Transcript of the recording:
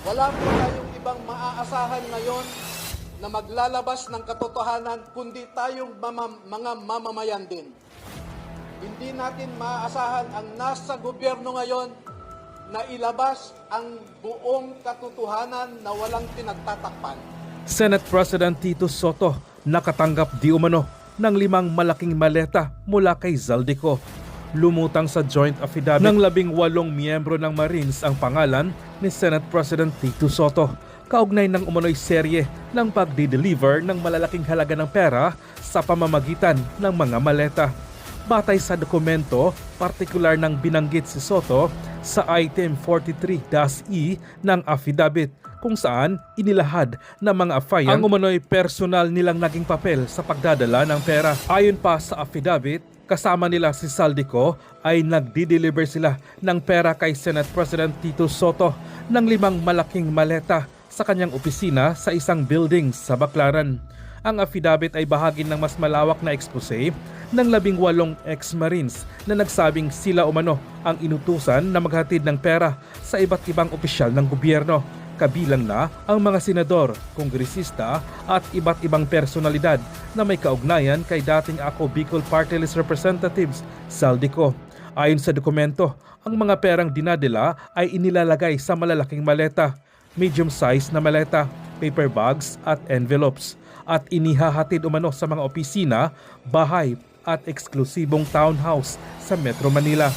Wala po tayong ibang maaasahan ngayon na maglalabas ng katotohanan kundi tayong mga mamamayan din. Hindi natin maaasahan ang nasa gobyerno ngayon na ilabas ang buong katotohanan na walang pinagtatakpan. Senate President Tito Soto nakatanggap di umano ng 5 malaking maleta mula kay Zaldico. Lumutang sa joint affidavit ng 18 miyembro ng Marines ang pangalan ni Senate President Tito Soto, kaugnay ng umano'y serye ng pagdi-deliver ng malalaking halaga ng pera sa pamamagitan ng mga maleta. Batay sa dokumento, partikular ng binanggit si Soto sa item 43-E ng affidavit kung saan inilahad ng mga affiant ang umano'y personal nilang naging papel sa pagdadala ng pera. Ayon pa sa affidavit, kasama nila si Zaldico ay nagdi-deliver sila ng pera kay Senate President Tito Soto ng 5 malaking maleta sa kanyang opisina sa isang building sa Baclaran. Ang affidavit ay bahagi ng mas malawak na expose ng 18 ex-Marines na nagsabing sila umano ang inutusan na maghatid ng pera sa iba't ibang opisyal ng gobyerno, kabilang na ang mga senador, kongresista at iba't ibang personalidad na may kaugnayan kay dating Ako Bicol Party List Representatives Zaldico. Ayon sa dokumento, ang mga perang dinadala ay inilalagay sa malalaking maleta, medium-size na maleta, paper bags at envelopes, at inihahatid umano sa mga opisina, bahay at eksklusibong townhouse sa Metro Manila.